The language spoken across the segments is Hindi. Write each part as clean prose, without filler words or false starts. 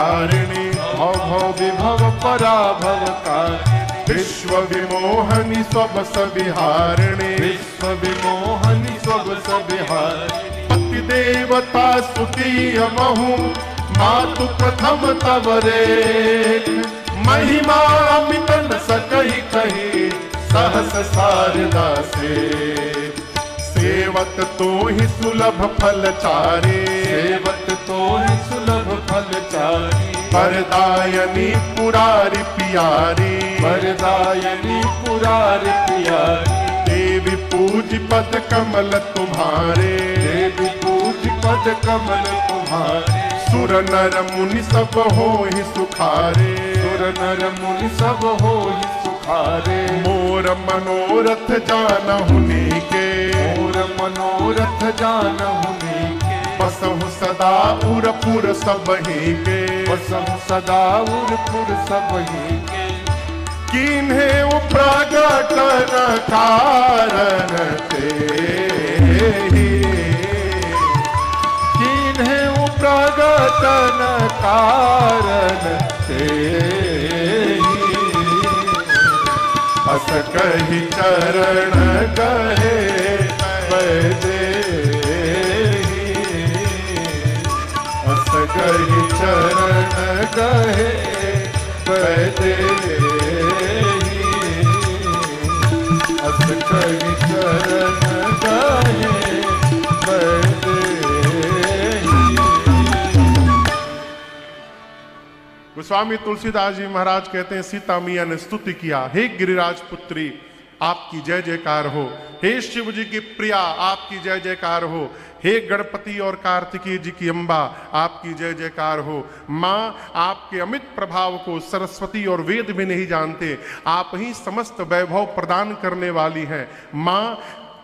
तारिणी भव भव विभव पराभव कारिणी विश्व विमोहनी स्वबस विहारिणी विश्व विमोहनी स्वबस विहारिणी पति देवता स्तुति महु मातु प्रथम तव रेख महिमा अमित न सकहि कही सहस शारदा से सेवत तो ही सुलभ फल चारे सेवत तो ही सुलभ फल चारी वरदायनी पुरारी पियारी वरदायनी पुरारी पियारी देवी पूज पद कमल तुम्हारे देवी पूज पद कमल तुम्हारे सुर नर मुनि सब हो ही सुखारे सुर नर मुनि सब हो ही सुखारे मोर मनोरथ जानहुनि के मोर मनोरथ जानहुनि के बसहु सदा उरपुर सबहि के बसहु सदा उरपुर सबहि के किन्हें प्रगटन कारण तेहि किन्हें प्रगटन कारण तेहि अस कहि चरण गहे वैदेही अस कहि चरण गहे वैदेही अस कहि चरण गहे गोस्वामी तुलसीदास जी महाराज कहते हैं सीता मैया ने स्तुति किया, हे गिरिराज पुत्री आपकी जय जयकार हो, हे शिव जी की प्रिया आपकी जय जयकार हो, हे गणपति और कार्तिकेय जी की अम्बा आपकी जय जयकार हो। माँ आपके अमित प्रभाव को सरस्वती और वेद भी नहीं जानते, आप ही समस्त वैभव प्रदान करने वाली हैं। माँ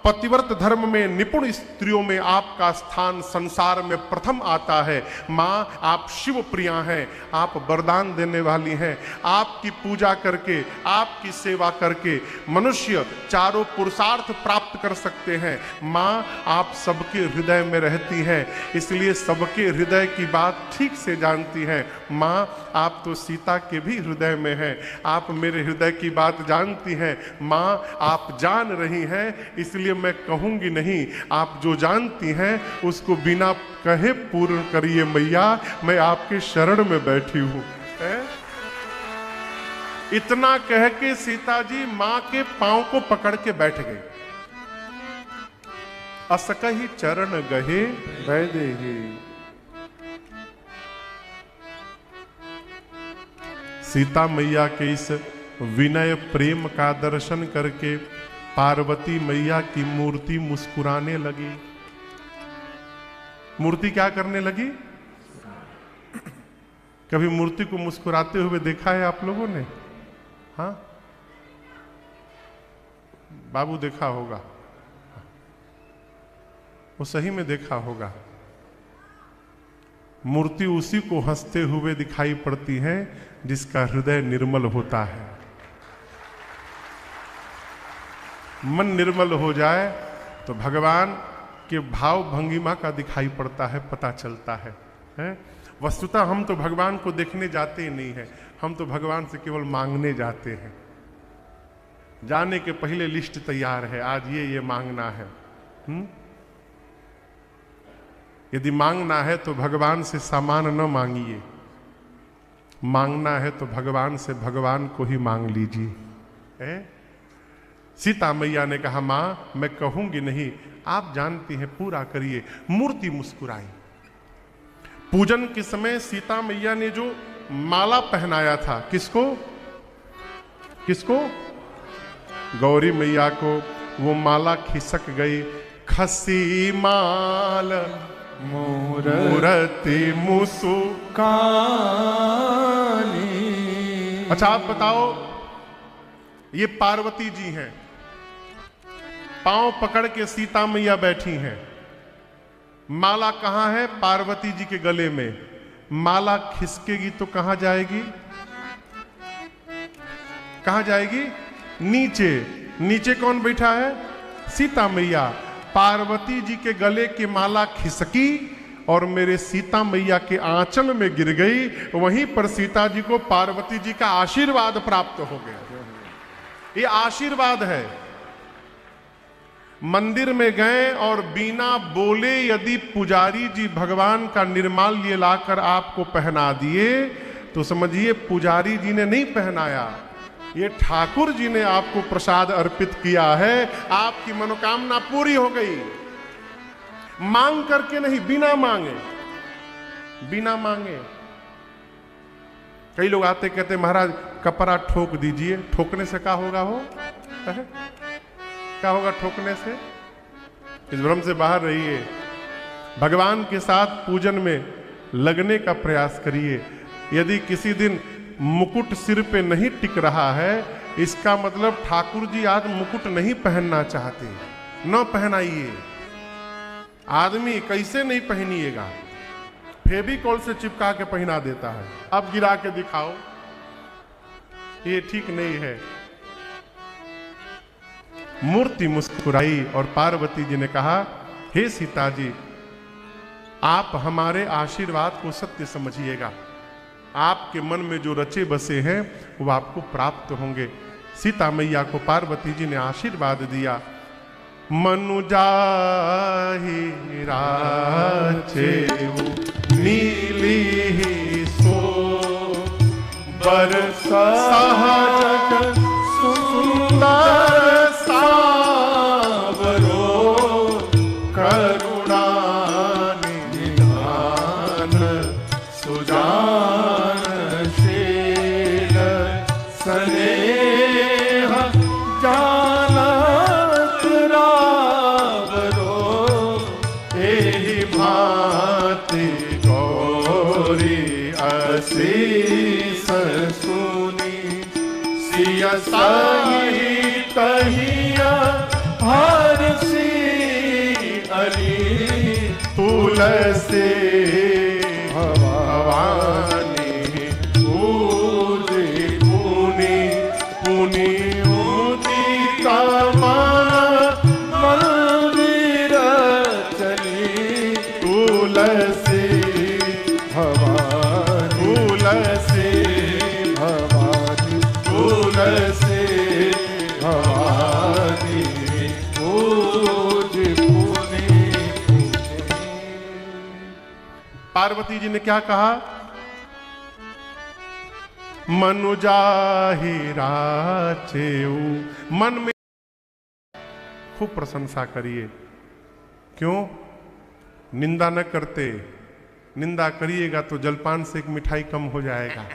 पतिव्रत धर्म में निपुण स्त्रियों में आपका स्थान संसार में प्रथम आता है। माँ आप शिव प्रिया हैं, आप वरदान देने वाली हैं। आपकी पूजा करके आपकी सेवा करके मनुष्य चारों पुरुषार्थ प्राप्त कर सकते हैं। माँ आप सबके हृदय में रहती हैं, इसलिए सबके हृदय की बात ठीक से जानती हैं। माँ आप तो सीता के भी हृदय में हैं, आप मेरे हृदय की बात जानती हैं। माँ आप जान रही हैं, इसलिए मैं कहूंगी नहीं, आप जो जानती हैं उसको बिना कहे पूर्ण करिए मैया, मैं आपके शरण में बैठी हूं। इतना कह के सीता जी मां के पांव को पकड़ के बैठ गए। असकहि चरण गहे वैदेही। सीता मैया के इस विनय प्रेम का दर्शन करके पार्वती मैया की मूर्ति मुस्कुराने लगी। मूर्ति क्या करने लगी? कभी मूर्ति को मुस्कुराते हुए देखा है आप लोगों ने? हाँ बाबू देखा होगा, वो सही में देखा होगा। मूर्ति उसी को हंसते हुए दिखाई पड़ती है जिसका हृदय निर्मल होता है। मन निर्मल हो जाए तो भगवान के भाव भंगिमा का दिखाई पड़ता है, पता चलता है? वस्तुतः हम तो भगवान को देखने जाते ही नहीं है, हम तो भगवान से केवल मांगने जाते हैं। जाने के पहले लिस्ट तैयार है, आज ये मांगना है। यदि मांगना है तो भगवान से सामान न मांगिए, मांगना है तो भगवान से भगवान को ही मांग लीजिए। सीता मैया ने कहा मां मैं कहूंगी नहीं, आप जानती हैं, पूरा करिए। मूर्ति मुस्कुराई। पूजन के समय सीता मैया ने जो माला पहनाया था, किसको किसको? गौरी मैया को। वो माला खिसक गई। खसी माल मूर्ति मुस्कानी। अच्छा आप बताओ, ये पार्वती जी हैं, पांव पकड़ के सीता मैया बैठी हैं। माला कहां है? पार्वती जी के गले में। माला खिसकेगी तो कहां जाएगी? कहां जाएगी? नीचे। नीचे कौन बैठा है? सीता मैया। पार्वती जी के गले की माला खिसकी और मेरे सीता मैया के आंचल में गिर गई। वहीं पर सीता जी को पार्वती जी का आशीर्वाद प्राप्त हो गया। ये आशीर्वाद है। मंदिर में गए और बिना बोले यदि पुजारी जी भगवान का निर्माल्य लाकर आपको पहना दिए तो समझिए पुजारी जी ने नहीं पहनाया, ये ठाकुर जी ने आपको प्रसाद अर्पित किया है। आपकी मनोकामना पूरी हो गई। मांग करके नहीं, बिना मांगे, बिना मांगे। कई लोग आते कहते महाराज कपड़ा ठोक दीजिए। ठोकने से क्या होगा? क्या होगा ठोकने से? इस भ्रम से बाहर रहिए। भगवान के साथ पूजन में लगने का प्रयास करिए। यदि किसी दिन मुकुट सिर पे नहीं टिक रहा है, इसका मतलब ठाकुर जी आज मुकुट नहीं पहनना चाहते। न पहनाइए। आदमी कैसे नहीं पहनिएगा, फेविकॉल से चिपका के पहना देता है। अब गिरा के दिखाओ, ये ठीक नहीं है। मूर्ति मुस्कुराई और पार्वती जी ने कहा, हे सीता जी, आप हमारे आशीर्वाद को सत्य समझिएगा। आपके मन में जो रचे बसे हैं वो आपको प्राप्त होंगे। सीता मैया को पार्वती जी ने आशीर्वाद दिया। मनु जाहि राचेउ नीली सो बरसा सहज सुंदर सावरो करुणा निधान सुजान शील स्नेह जानत रावरो एहि भांति गौरी असीस सुनी सिय सही तहिया हरसी अली तुलसी भवानी पूजी पुनि पुनि उदिता मंदिर चली तुलसी भवानी तुलसी भवानी तुलसी भवानी पूजी पुनि। पार्वती जी ने क्या कहा? मनु जाहि राचेउ। मन में खूब प्रशंसा करिए। क्यों? निंदा न करते। निंदा करिएगा तो जलपान से एक मिठाई कम हो जाएगा।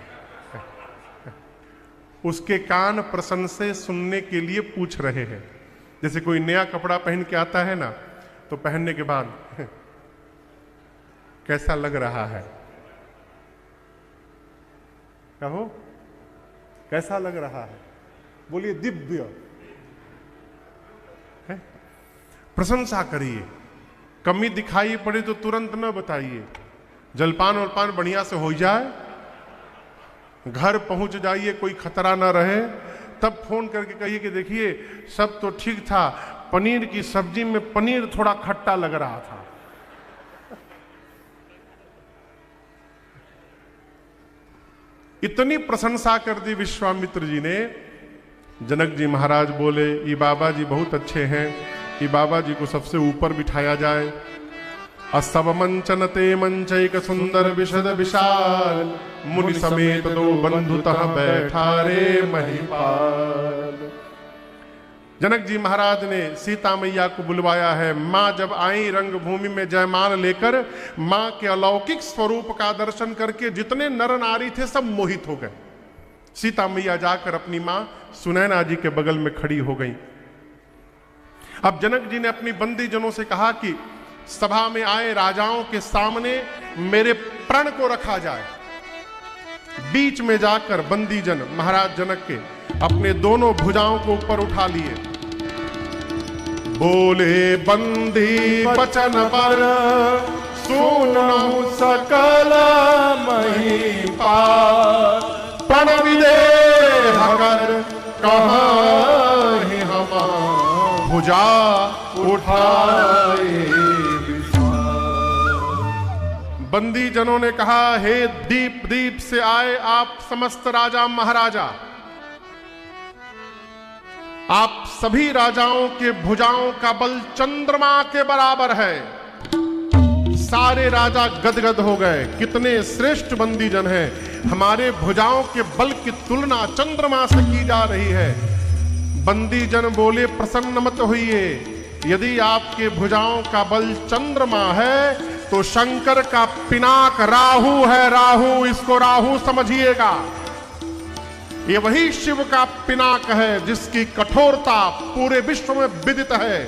उसके कान प्रशंसा सुनने के लिए पूछ रहे हैं। जैसे कोई नया कपड़ा पहन के आता है ना, तो पहनने के बाद कैसा लग रहा है? कहो कैसा लग रहा है? बोलिए दिव्य है। प्रशंसा करिए। कमी दिखाई पड़े तो तुरंत न बताइए। जलपान वलपान बढ़िया से हो जाए, घर पहुंच जाइए, कोई खतरा ना रहे, तब फोन करके कहिए कि देखिए सब तो ठीक था, पनीर की सब्जी में पनीर थोड़ा खट्टा लग रहा था। इतनी प्रशंसा कर दी विश्वामित्र जी ने। जनक जी महाराज बोले, ये बाबा जी बहुत अच्छे हैं, ये बाबा जी को सबसे ऊपर बिठाया जाए। अस्तव मंचन ते मंचैक सुंदर विशद विशाल, मुनि समेत दो बंधुतः बैठा रे महिपाल। जनक जी महाराज ने सीता मैया को बुलवाया है। माँ जब आई रंगभूमि में जयमाल लेकर, माँ के अलौकिक स्वरूप का दर्शन करके जितने नर नारी थे सब मोहित हो गए। सीता मैया जाकर अपनी माँ सुनैना जी के बगल में खड़ी हो गई। अब जनक जी ने अपनी बंदी जनों से कहा कि सभा में आए राजाओं के सामने मेरे प्रण को रखा जाए। बीच में जाकर बंदी जन महाराज जनक के अपने दोनों भुजाओं को ऊपर उठा लिए। बोले बंदी वचन पर सुनहु सकल महिपाल, प्रण विदेह कर कहाहि हम भुजा उठाए। बंदी जनों ने कहा, हे दीप दीप से आए आप समस्त राजा महाराजा, आप सभी राजाओं के भुजाओं का बल चंद्रमा के बराबर है। सारे राजा गदगद हो गए, कितने श्रेष्ठ बंदी जन हैं, हमारे भुजाओं के बल की तुलना चंद्रमा से की जा रही है। बंदी जन बोले, प्रसन्न मत होइए, यदि आपके भुजाओं का बल चंद्रमा है तो शंकर का पिनाक राहु है। राहु, इसको राहु समझिएगा, ये वही शिव का पिनाक है जिसकी कठोरता पूरे विश्व में विदित है।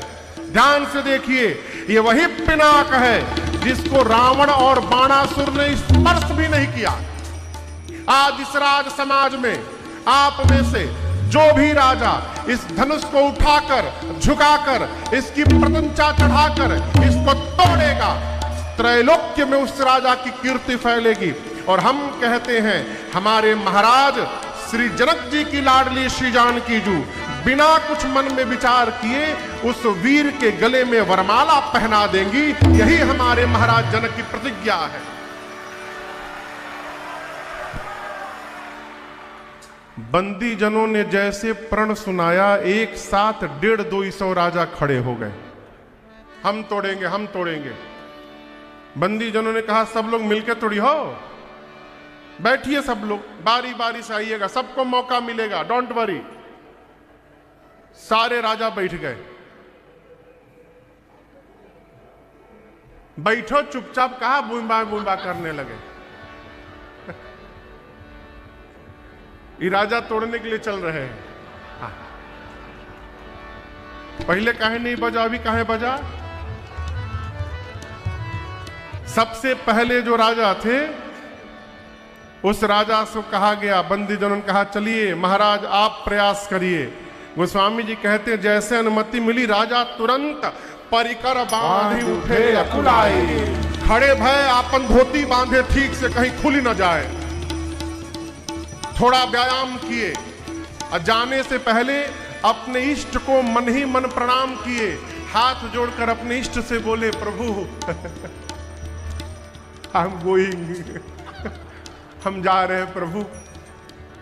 ध्यान से देखिए, ये वही पिनाक है जिसको रावण और बाणासुर ने स्पर्श भी नहीं किया। आज इस राज समाज में आप में से जो भी राजा इस धनुष को उठाकर, झुकाकर, इसकी प्रतंचा चढ़ाकर इसको तोड़ेगा, त्रैलोक्य में उस राजा की कीर्ति फैलेगी। और हम कहते हैं, हमारे महाराज श्री जनक जी की लाडली श्री जानकी जू बिना कुछ मन में विचार किए उस वीर के गले में वरमाला पहना देंगी। यही हमारे महाराज जनक की प्रतिज्ञा है। बंदी जनों ने जैसे प्रण सुनाया, एक साथ 150-200 राजा खड़े हो गए। हम तोड़ेंगे, हम तोड़ेंगे। बंदी जनों ने कहा, सब लोग मिलकर तोड़ी हो, बैठिए सब लोग, बारी बारी से आइएगा, सबको मौका मिलेगा, डोंट वरी। सारे राजा बैठ गए। बैठो चुपचाप, कहा बूंबा बूंबा करने लगे। ये राजा तोड़ने के लिए चल रहे हैं। हाँ। पहले काहे नहीं बजा, अभी काहे बजा? सबसे पहले जो राजा थे उस राजा से कहा गया, बंदी जनों ने कहा, चलिए महाराज आप प्रयास करिए। गोस्वामी जी कहते हैं, जैसे अनुमति मिली राजा तुरंत परिकर बांधे उठे अकुलाए, खड़े भय आपन धोती बांधे ठीक से कहीं खुली न जाए। थोड़ा व्यायाम किए और जाने से पहले अपने इष्ट को मन ही मन प्रणाम किए, हाथ जोड़कर अपने इष्ट से बोले, प्रभु आई एम गोइंग, हम जा रहे हैं प्रभु,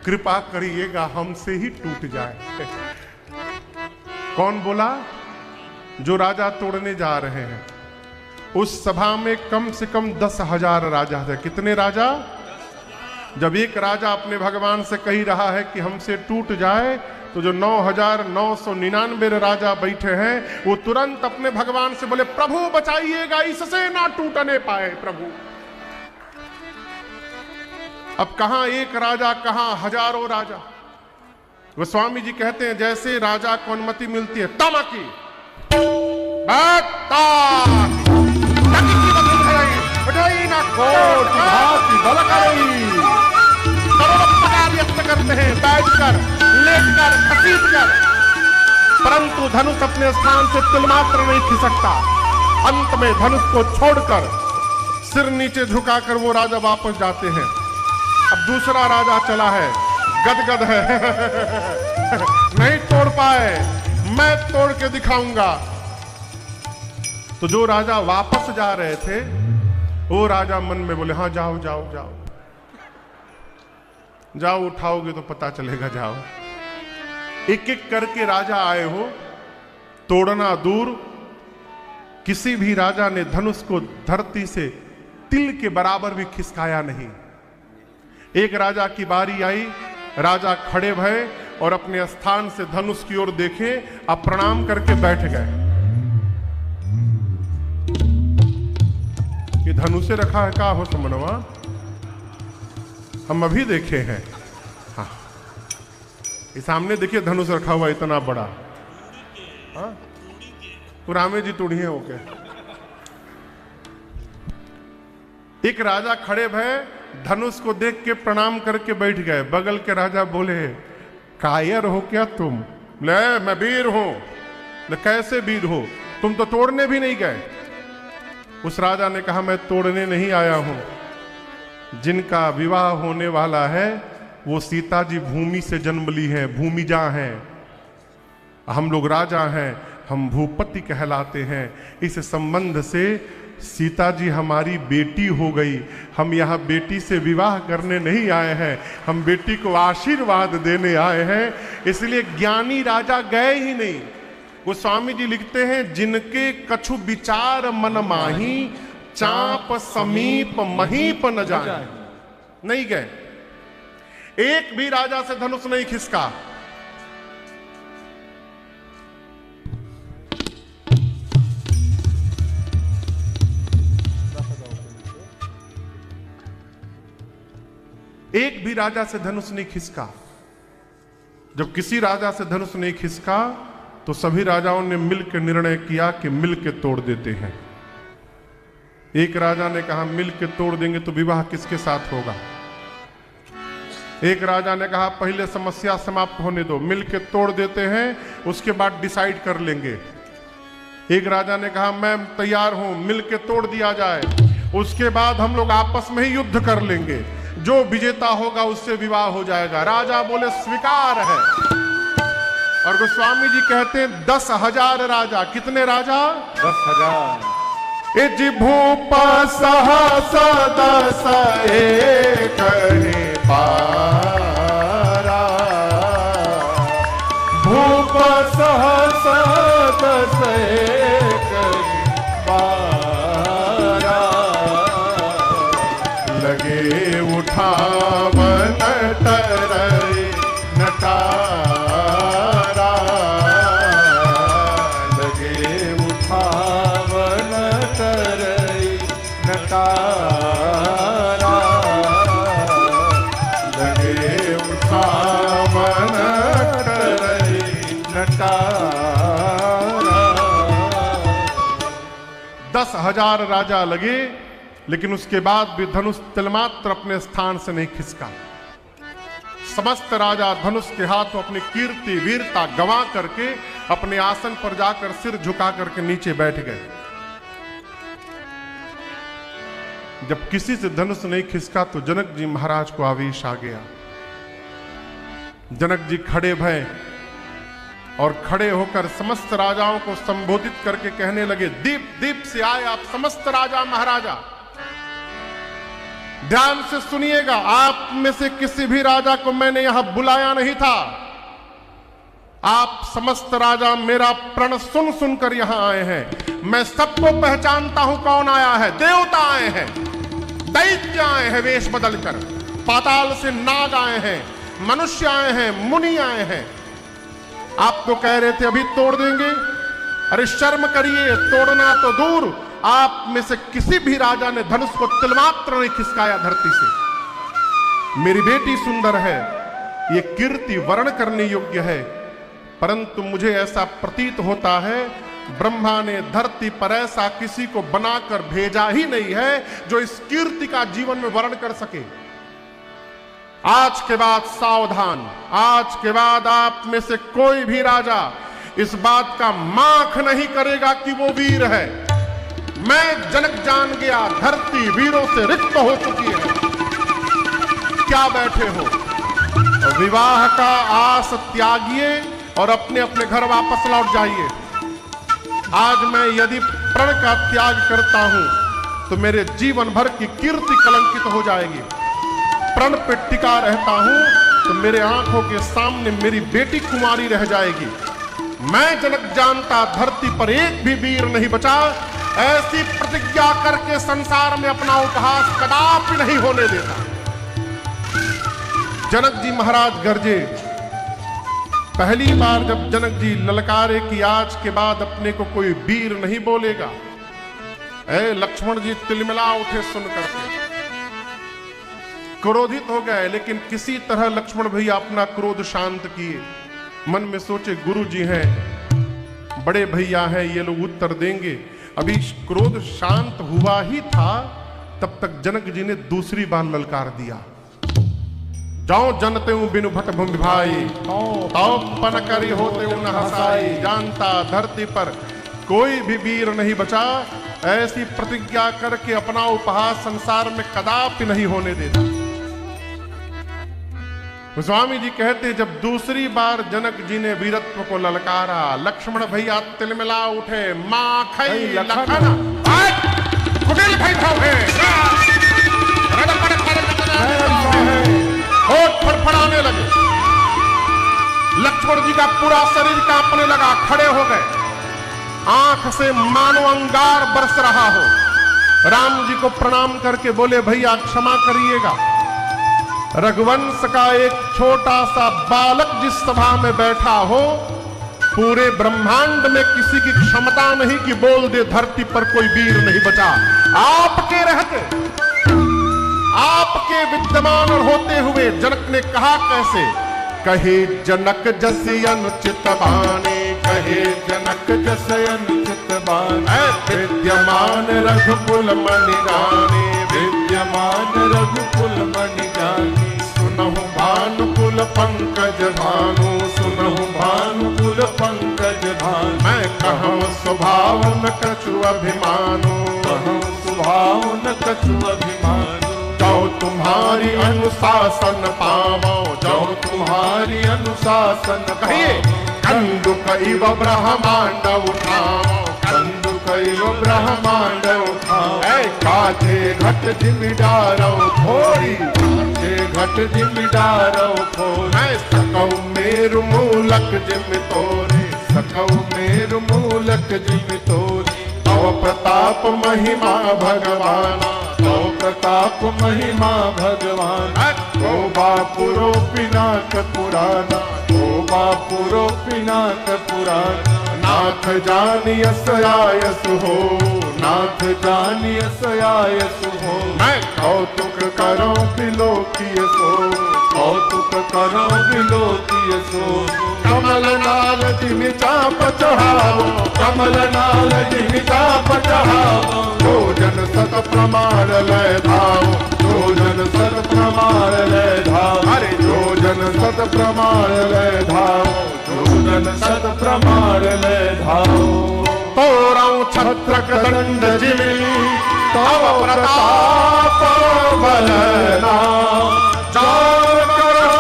कृपा करिएगा हमसे ही टूट जाए। कौन बोला? जो राजा तोड़ने जा रहे हैं। उस सभा में कम से कम 10,000 राजा थे। कितने राजा? जब एक राजा अपने भगवान से कही रहा है कि हमसे टूट जाए, तो जो 9,999 राजा बैठे हैं वो तुरंत अपने भगवान से बोले, प्रभु बचाइएगा, इससे ना टूटने पाए प्रभु। अब कहां एक राजा, कहां हजारों राजा। गोस्वामी जी कहते हैं, जैसे राजा को अनुमति मिलती है, तमकी व्यक्त करते हैं, बैठकर, लेटकर, घसीटकर, परंतु धनुष अपने स्थान से तिलमात्र नहीं खिसकता। अंत में धनुष को छोड़कर सिर नीचे झुकाकर वो राजा वापस जाते हैं। अब दूसरा राजा चला है, गदगद है नहीं तोड़ पाए, मैं तोड़ के दिखाऊंगा। तो जो राजा वापस जा रहे थे वो राजा मन में बोले, हाँ जाओ जाओ जाओ जाओ, उठाओगे तो पता चलेगा, जाओ। एक एक करके राजा आए हो, तोड़ना दूर, किसी भी राजा ने धनुष को धरती से तिल के बराबर भी खिसकाया नहीं। एक राजा की बारी आई, राजा खड़े भये और अपने स्थान से धनुष की ओर देखे, अब प्रणाम करके बैठ गए। ये धनुषे रखा है, का हो समनवा? हम अभी देखे हैं। हाँ, ये सामने देखिए धनुष रखा हुआ इतना बड़ा। हाँ, पुरामे जी टूढ़िए होके। एक राजा खड़े भये, धनुष को देख के प्रणाम करके बैठ गए। बगल के राजा बोले, कायर हो क्या तुम? ले, मैं वीर हूं। ले, कैसे वीर हो? तुम तो तोड़ने भी नहीं गए। उस राजा ने कहा, मैं तोड़ने नहीं आया हूं, जिनका विवाह होने वाला है वो सीता जी भूमि से जन्म ली है, भूमिजा हैं। हम लोग राजा हैं, हम भूपति कहलाते हैं। इस संबंध से सीता जी हमारी बेटी हो गई, हम यहाँ बेटी से विवाह करने नहीं आए हैं, हम बेटी को आशीर्वाद देने आए हैं। इसलिए ज्ञानी राजा गए ही नहीं। गोस्वामी जी लिखते हैं, जिनके कछु विचार मन माही, चाप समीप महीप न जाए। नहीं गए, एक भी राजा से धनुष नहीं खिसका। एक भी राजा से धनुष नहीं खिसका। जब किसी राजा से धनुष नहीं खिसका तो सभी राजाओं ने मिलकर निर्णय किया कि मिलकर तोड़ देते हैं। एक राजा ने कहा मिलकर तोड़ देंगे तो विवाह किसके साथ होगा। एक राजा ने कहा पहले समस्या समाप्त होने दो, मिलकर तोड़ देते हैं, उसके बाद डिसाइड कर लेंगे। एक राजा ने कहा मैं तैयार हूं, मिलकर तोड़ दिया जाए, उसके बाद हम लोग आपस में ही युद्ध कर लेंगे, जो विजेता होगा उससे विवाह हो जाएगा। राजा बोले स्वीकार है। और गोस्वामी जी कहते हैं 10,000 राजा। कितने राजा? 10,000। इज भूप सहस दस एक पारा, भूप सहस दस एक पारा, लगे उठावन तरई नटारा, लगे उठावन तरई नटारा, लगे उठावन तरई नटारा। 10,000 राजा लगे, लेकिन उसके बाद भी धनुष तिलमात्र अपने स्थान से नहीं खिसका। समस्त राजा धनुष के हाथों अपनी कीर्ति वीरता गंवा करके अपने आसन पर जाकर सिर झुका करके नीचे बैठ गए। जब किसी से धनुष नहीं खिसका तो जनक जी महाराज को आवेश आ गया। जनक जी खड़े भय और खड़े होकर समस्त राजाओं को संबोधित करके कहने लगे, दीप दीप से आए आप समस्त राजा महाराजा, ध्यान से सुनिएगा, आप में से किसी भी राजा को मैंने यहां बुलाया नहीं था। आप समस्त राजा मेरा प्रण सुन सुनकर यहां आए हैं। मैं सबको पहचानता हूं कौन आया है। देवता आए हैं, दैत्य आए हैं वेश बदलकर, पाताल से नाग आए हैं, मनुष्य आए हैं, मुनि आए हैं। आप तो कह रहे थे अभी तोड़ देंगे, अरे शर्म करिए, तोड़ना तो दूर, आप में से किसी भी राजा ने धनुष को तिलमात्र नहीं खिसकाया धरती से। मेरी बेटी सुंदर है, ये कीर्ति वर्ण करने योग्य है, परंतु मुझे ऐसा प्रतीत होता है ब्रह्मा ने धरती पर ऐसा किसी को बनाकर भेजा ही नहीं है जो इस कीर्ति का जीवन में वर्ण कर सके। आज के बाद सावधान, आज के बाद आप में से कोई भी राजा इस बात का माख नहीं करेगा कि वो वीर है। मैं जनक जान गया, धरती वीरों से रिक्त हो चुकी है। क्या बैठे हो? विवाह का आस त्यागिए और अपने अपने घर वापस लौट जाइए। आज मैं यदि प्रण का त्याग करता हूं तो मेरे जीवन भर की कीर्ति कलंकित हो जाएगी। प्रण पे टिका रहता हूं तो मेरे आंखों के सामने मेरी बेटी कुमारी रह जाएगी। मैं जनक जानता धरती पर एक भी वीर नहीं बचा, ऐसी प्रतिज्ञा करके संसार में अपना उपहास कदापि नहीं होने देता। जनक जी महाराज गरजे। पहली बार जब जनक जी ललकारे कि आज के बाद अपने को कोई वीर नहीं बोलेगा, लक्ष्मण जी तिलमिला उठे सुनकर के, क्रोधित हो गए, लेकिन किसी तरह लक्ष्मण भैया अपना क्रोध शांत किए। मन में सोचे गुरु जी हैं, बड़े भैया हैं, ये लोग उत्तर देंगे। अभी क्रोध शांत हुआ ही था तब तक जनक जी ने दूसरी बार ललकार दिया, जाओ जनते हूं बिनु भट भूमि भाई, तो पन करी होते न हसाई। जानता धरती पर कोई भी वीर नहीं बचा, ऐसी प्रतिज्ञा करके अपना उपहास संसार में कदापि नहीं होने देता। स्वामी जी कहते जब दूसरी बार जनक जी ने वीरत्व को ललकारा, लक्ष्मण भैया तिलमिला उठे, माखई लखन कुटिल बैठा है, होठ फड़फड़ाने लगे। लक्ष्मण जी का पूरा शरीर कांपने लगा, खड़े हो गए, आंख से मानो अंगार बरस रहा हो। राम जी को प्रणाम करके बोले, भैया क्षमा करिएगा, रघुवंश का एक छोटा सा बालक जिस सभा में बैठा हो, पूरे ब्रह्मांड में किसी की क्षमता नहीं कि बोल दे धरती पर कोई वीर नहीं बचा। आपके रहते, आपके विद्यमान और होते हुए जनक ने कहा कैसे? कहे जनक जस अनुचित बाने, कहे जनक जस अनुचित बाने, विद्यमान रघुकुल मणि जाने, विद्यमान रघुकुल मणि जाने। सुनहु भानुकुल पंकज भानु, सुनहु भानुकुल पंकज भानु। मैं कहूँ स्वभाव न कछु अभिमानो, कहूँ स्वभाव न कछु अभिमानो। जाओ तुम्हारी अनुशासन पावो, जाओ तुम्हारी अनुशासन कहिए। कंदुक इव ब्रह्मांड उठाओ, कंदुक इव ब्रह्मांड उठाओ। काचे घट जिमिदारो थोड़ी, काचे घट जिमिदारो थोड़ी। मैं सकौ मेरु मूलक जिम तोरे, सकौ मेरु मूलक जिम तोरे। तव प्रताप महिमा भगवाना, तव प्रताप महिमा भगवान। ओ बापुरो पिनाक पुराना, ओ बापुरो पिनाक पुराना। नाथ जानियस आयस हो, नाथ जानियस आयस हो। मैं कौतुक करो बिलोकिय सो, कौतुक करो बिलोकिय सो। कमल नाल जिमि चाप चढ़ाओ, कमल नाल जिमि चाप चढ़ाओ। जोजन सत प्रमाण लय धाओ, जोजन सत प्रमाण लय धाओ। अरे जोजन सत प्रमाण लय धाओ, जोजन सत प्रमाण लय धाओ। तोरऊ छत्रक दंड जिमि, तव प्रताप बलना। जान करो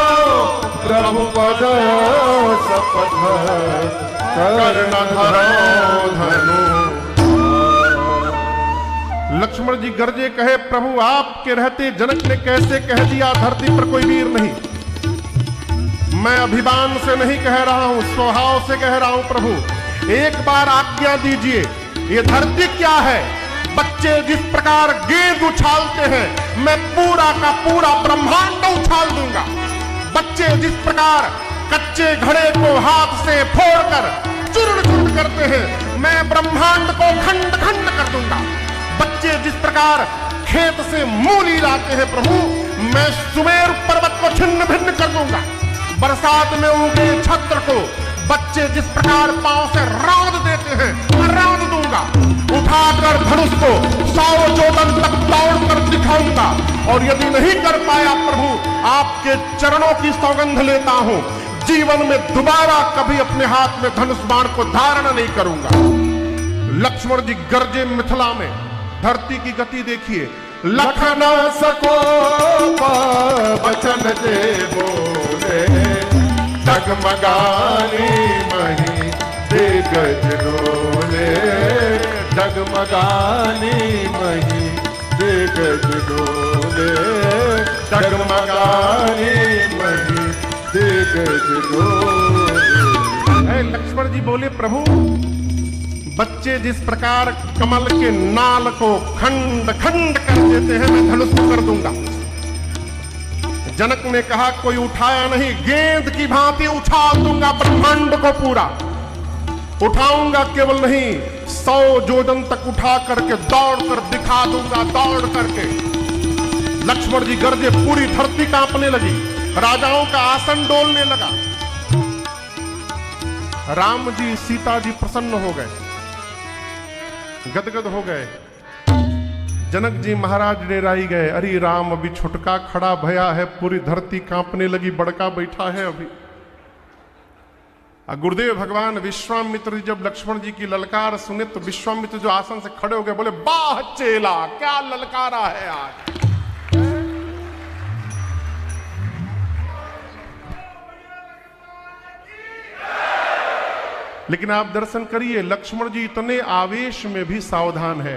प्रभु पद शपथ, कर्ण धरो धनु। लक्ष्मण जी गरजे, कहे प्रभु आपके रहते जनक ने कैसे कह दिया धरती पर कोई वीर नहीं। मैं अभिमान से नहीं कह रहा हूं, स्वभाव से कह रहा हूं प्रभु। एक बार आज्ञा दीजिए, ये धरती क्या है? बच्चे जिस प्रकार गेंद उछालते हैं, मैं पूरा का पूरा ब्रह्मांड उछाल दूंगा। बच्चे जिस प्रकार कच्चे घड़े को हाथ से फोड़कर चूर्ण चूर्ण करते हैं, मैं ब्रह्मांड को खंड खंड कर दूंगा। बच्चे जिस प्रकार खेत से मूली लाते हैं प्रभु, मैं सुमेर पर्वत को छिन्न भिन्न कर दूंगा। बरसात में उगे छत्र को बच्चे जिस प्रकार पांव से रौंद देते हैं, मैं रौंद दूंगा। उठाकर धनुष को 100 जोतन तक दौड़ कर दिखाऊंगा। और यदि नहीं कर पाया प्रभु, आपके चरणों की सौगंध लेता हूं, जीवन में दोबारा कभी अपने हाथ में धनुष बाण को धारण नहीं करूंगा। लक्ष्मण जी गरजे मिथिला में, धरती की गति देखिए। लखन सको बचन दे बोले, डगमगानी मही दिग्गज डोले, डगमगानी मही दिग्गज डोले, डगमगानी मही दिग्गज डोले। लक्ष्मण जी बोले, प्रभु बच्चे जिस प्रकार कमल के नाल को खंड खंड कर देते हैं, मैं धनुष कर दूंगा। जनक ने कहा कोई उठाया नहीं, गेंद की भांति उछाल दूंगा ब्रह्मांड को पूरा। उठाऊंगा केवल नहीं, 100 जोजन तक उठा करके दौड़ कर दिखा दूंगा, दौड़ करके। लक्ष्मण जी गरजे, पूरी धरती कांपने लगी, राजाओं का आसन डोलने लगा। राम जी सीता जी प्रसन्न हो गए, गदगद हो गए। जनक जी महाराज डेराई गए, अरे राम अभी छुटका खड़ा भया है, पूरी धरती कांपने लगी, बड़का बैठा है अभी। गुरुदेव भगवान विश्वामित्र जब लक्ष्मण जी की ललकार सुने तो विश्वामित्र जो आसन से खड़े हो गए, बोले वाह चेला, क्या ललकारा है आज। लेकिन आप दर्शन करिए, लक्ष्मण जी इतने आवेश में भी सावधान है।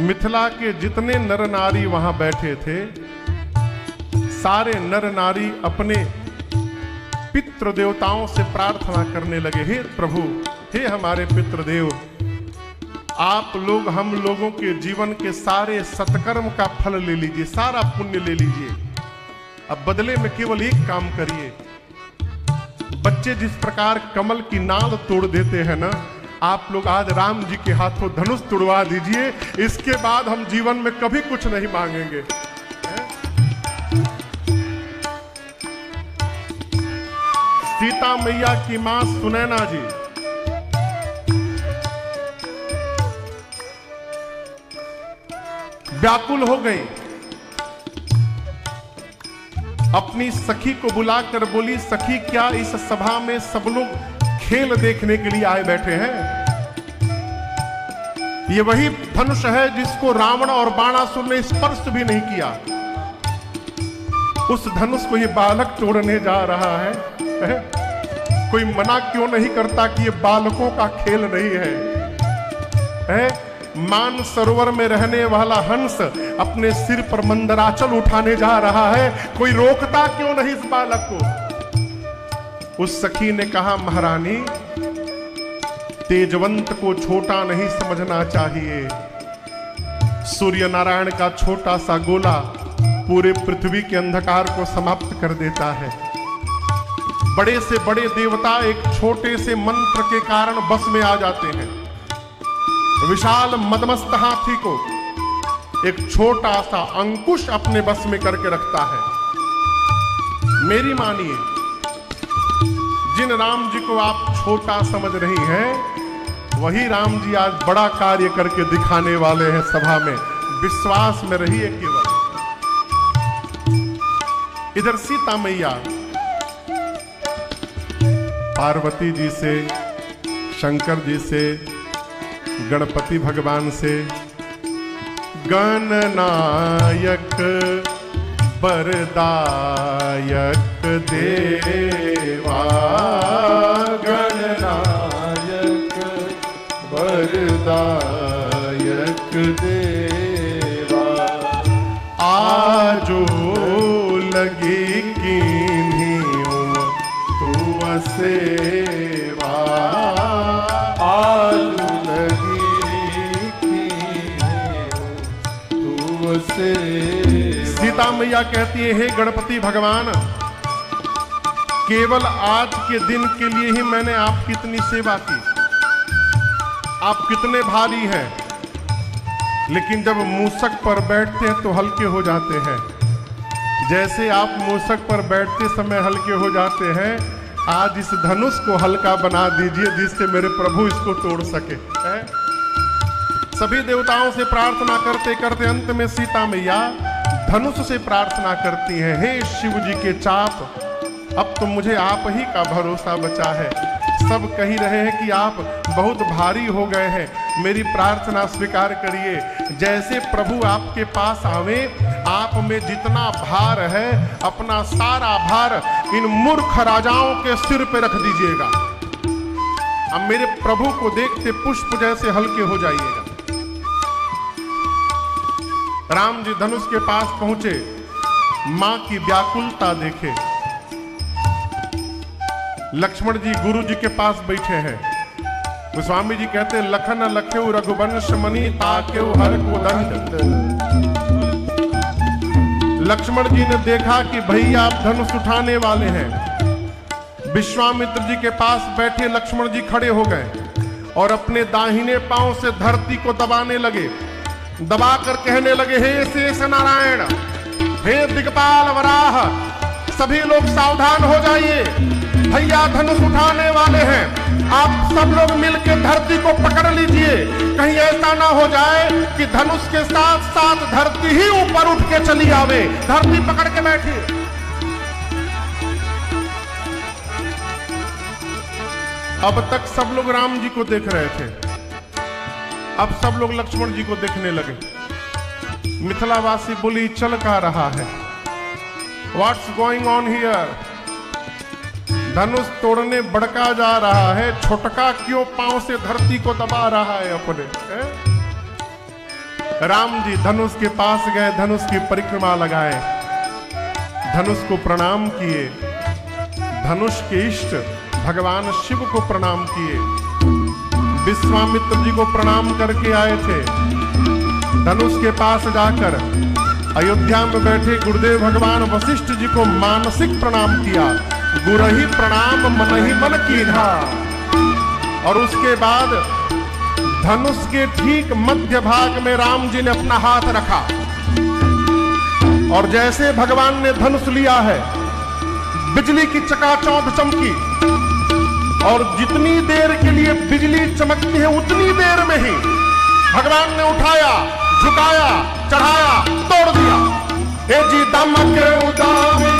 मिथिला के जितने नर नारी वहां बैठे थे, सारे नर नारी अपने पितृ देवताओं से प्रार्थना करने लगे, हे प्रभु, हे हमारे पितृदेव, आप लोग हम लोगों के जीवन के सारे सत्कर्म का फल ले लीजिए, सारा पुण्य ले लीजिए। अब बदले में केवल एक काम करिए। बच्चे जिस प्रकार कमल की नाल तोड़ देते हैं ना, आप लोग आज राम जी के हाथों धनुष तुड़वा दीजिए। इसके बाद हम जीवन में कभी कुछ नहीं मांगेंगे। सीता मैया की मां सुनैना जी व्याकुल हो गई, अपनी सखी को बुलाकर बोली, सखी क्या इस सभा में सब लोग खेल देखने के लिए आए बैठे हैं? ये वही धनुष है जिसको रावण और बाणासुर ने स्पर्श भी नहीं किया। उस धनुष को ये बालक तोड़ने जा रहा है। कोई मना क्यों नहीं करता कि ये बालकों का खेल नहीं है? मान सरोवर में रहने वाला हंस अपने सिर पर मंदराचल उठाने जा रहा है, कोई रोकता क्यों नहीं इस बालक को? उस सखी ने कहा, महारानी, तेजवंत को छोटा नहीं समझना चाहिए। सूर्य नारायण का छोटा सा गोला पूरे पृथ्वी के अंधकार को समाप्त कर देता है। बड़े से बड़े देवता एक छोटे से मंत्र के कारण बस में आ जाते हैं। विशाल मदमस्त हाथी को एक छोटा सा अंकुश अपने बस में करके रखता है। मेरी मानिए, जिन राम जी को आप छोटा समझ रही हैं, वही राम जी आज बड़ा कार्य करके दिखाने वाले हैं सभा में। विश्वास में रहिए केवल। इधर सीता मैया पार्वती जी से, शंकर जी से, गणपति भगवान से, गणनायक वरदायक देवा, गणनायक वरदायक देवा, आजो लगी कीन्हीं तू सेवा, आज लगी कीन्हीं तू सेवा। सीता मैया कहती है, हे गणपति भगवान, केवल आज के दिन के लिए ही मैंने आपकी इतनी सेवा की। आप कितने भारी हैं, लेकिन जब मूसक पर बैठते हैं तो हल्के हो जाते हैं। जैसे आप मूसक पर बैठते समय हल्के हो जाते हैं, आज इस धनुष को हल्का बना दीजिए जिससे मेरे प्रभु इसको तोड़ सके। सभी देवताओं से प्रार्थना करते करते अंत में सीता मैया धनुष से प्रार्थना करती हैं, हे शिव जी के चाप, अब तो मुझे आप ही का भरोसा बचा है। सब कह रहे हैं कि आप बहुत भारी हो गए हैं, मेरी प्रार्थना स्वीकार करिए। जैसे प्रभु आपके पास आवे, आप में जितना भार है, अपना सारा भार इन मूर्ख राजाओं के सिर पे रख दीजिएगा। अब मेरे प्रभु को देखते पुष्प जैसे हल्के हो जाइएगा। राम जी धनुष के पास पहुंचे, मां की व्याकुलता देखे। लक्ष्मण जी गुरु जी के पास बैठे हैं। गोस्वामी जी कहते हैं, लखन लख्यु रघुवंश मणि ताक्यु हर को दंड। लक्ष्मण जी ने देखा कि भैया आप धनुष उठाने वाले हैं। विश्वामित्र जी के पास बैठे लक्ष्मण जी खड़े हो गए और अपने दाहिने पांव से धरती को दबाने लगे। दबाकर कहने लगे, हे शेष नारायण, हे दिक्पाल वराह, सभी लोग सावधान हो जाइए, भैया धनुष उठाने वाले हैं। आप सब लोग मिलकर धरती को पकड़ लीजिए, कहीं ऐसा ना हो जाए कि धनुष के साथ साथ धरती ही ऊपर उठ के चली आवे। धरती पकड़ के बैठिए। अब तक सब लोग राम जी को देख रहे थे, अब सब लोग लक्ष्मण जी को देखने लगे। मिथिलावासी बोली, चल का रहा है? What's going on here? धनुष तोड़ने बड़का जा रहा है, छोटका क्यों पांव से धरती को दबा रहा है अपने? राम जी धनुष के पास गए, धनुष की परिक्रमा लगाए, धनुष को प्रणाम किए, धनुष के इष्ट भगवान शिव को प्रणाम किए, विश्वामित्र जी को प्रणाम करके आए थे। धनुष के पास जाकर अयोध्या में बैठे गुरुदेव भगवान वशिष्ठ जी को मानसिक प्रणाम किया, गुरहि प्रणाम मनहि मन कीन्हा। और उसके बाद धनुष के ठीक मध्य भाग में राम जी ने अपना हाथ रखा और जैसे भगवान ने धनुष लिया है, बिजली की चकाचौंध चमकी और जितनी देर के लिए बिजली चमकती है उतनी देर में ही भगवान ने उठाया, झुकाया, चढ़ाया, तोड़ दिया। हे जी दमक उदामी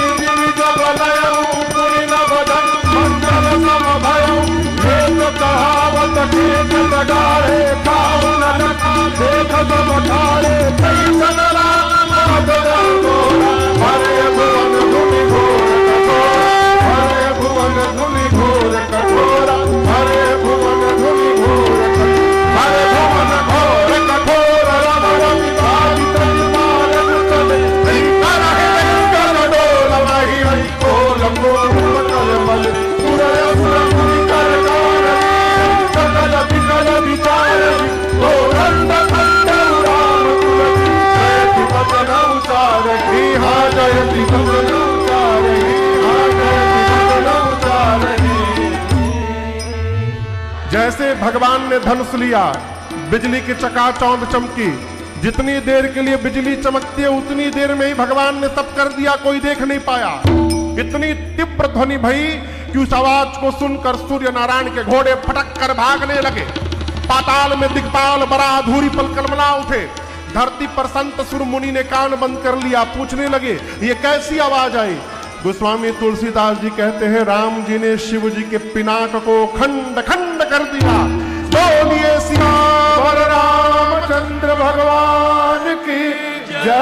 जब लयऊ पुरी न बदन मंगल सम भयऊ, हे तो कहावत ठीक लगाड़े काऊ न लखा देख सब ठाड़े कैसन राम बदल गोरा, हरे भुवन धुनि घोर कठोरा, हरे भुवन धुनि घोर कठोरा, हरे भुवन धुनि घोर कठोरा, हरे भुवन घोर कठोर रम रवि भाई तलवार चले कर कर डोल माही हई कोल मोल कलमल पुरय पुरमुनि कर कार सकल विकल विचार गोरंद खंड राम तुलसी जयति बदन उचार हा जयति बदन उचार हा जयति बदन उचार। जैसे भगवान ने धनुष लिया, बिजली की चकाचौंध चमकी, जितनी देर के लिए बिजली चमकती है उतनी देर में ही भगवान ने सब कर दिया, कोई देख नहीं पाया। इतनी तीव्र ध्वनि भई कि उस आवाज को सुनकर सूर्य नारायण के घोड़े फटक कर भागने लगे। पाताल में दिग्पाल बड़ा अधूरी पल कलमला उठे। धरती पर संत सुर मुनि ने कान बंद कर लिया, पूछने लगे ये कैसी आवाज आई। गोस्वामी तुलसीदास जी कहते हैं राम जी ने शिव जी के पिनाक को खंड खंड कर दिया। बोलिए सियावर रामचंद्र भगवान की जय।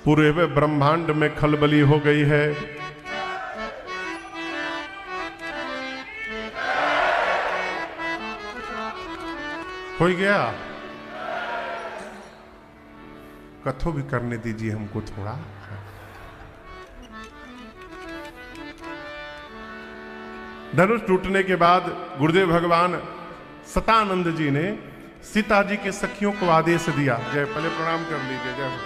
पूरे ब्रह्मांड में खलबली हो गई है। हो गया, कथो भी करने दीजिए हमको थोड़ा। धनुष टूटने के बाद गुरुदेव भगवान सतानंद जी ने सीता जी के सखियों को आदेश दिया। जय, पहले प्रणाम कर लीजिए। जय।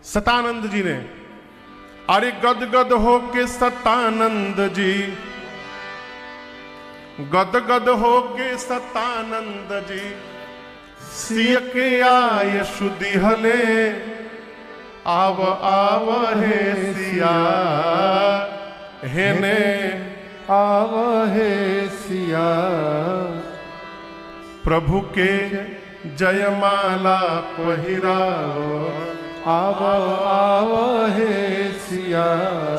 सतानंद जी ने, अरे गदगद हो के सतानंद जी, गदगद हो के सतानंद जी, सिय के आय शुद्धि हले, आव आव हे सिया, हेने आव हे सिया, प्रभु के जयमाला पहिराओ, आव आव हे सिया।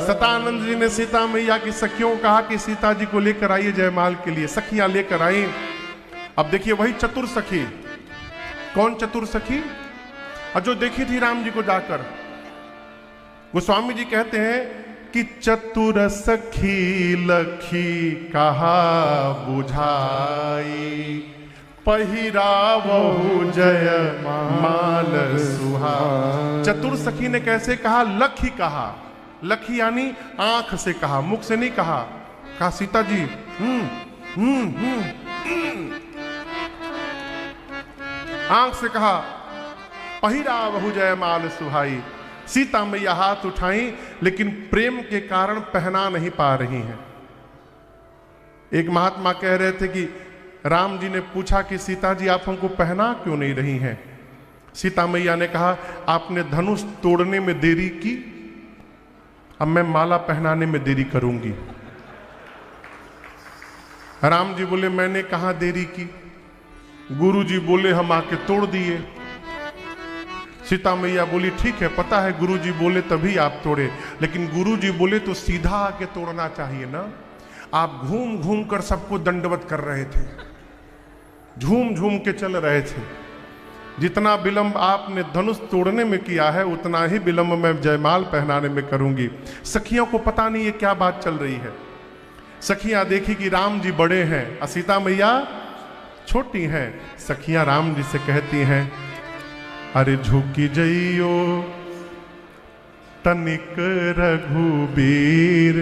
सतानंद जी ने सीता मैया की सखियों को कहा कि सीता जी को लेकर आइए जयमाल के लिए। सखियां लेकर आई। अब देखिए वही चतुर सखी। कौन चतुर सखी? और जो देखी थी राम जी को जाकर। गोस्वामी जी कहते हैं कि चतुर सखी लखी कहा बुझाई, पहिरावहु जय माल सुहा। चतुर सखी ने कैसे कहा? लखी कहा। लखी यानी आंख से कहा, मुख से नहीं कहा। कहा सीता जी आंख से कहा पहिरावहु जय माल सुहाई। सीता मैया हाथ उठाई लेकिन प्रेम के कारण पहना नहीं पा रही हैं। एक महात्मा कह रहे थे कि राम जी ने पूछा कि सीता जी आप हमको पहना क्यों नहीं रही हैं? सीता मैया ने कहा आपने धनुष तोड़ने में देरी की, अब मैं माला पहनाने में देरी करूंगी। राम जी बोले मैंने कहां देरी की, गुरु जी बोले हम आके तोड़ दिए। सीता मैया बोली ठीक है, पता है गुरुजी बोले तभी आप तोड़े, लेकिन गुरुजी बोले तो सीधा आके तोड़ना चाहिए ना। आप घूम घूम कर सबको दंडवत कर रहे थे, झूम झूम के चल रहे थे। जितना विलंब आपने धनुष तोड़ने में किया है उतना ही विलंब मैं जयमाल पहनाने में करूंगी। सखियों को पता नहीं ये क्या बात चल रही है। सखियां देखी कि राम जी बड़े हैं और सीता मैया छोटी हैं। सखियां राम जी से कहती हैं, अरे झुकी जइयो तनिक रघुबीर,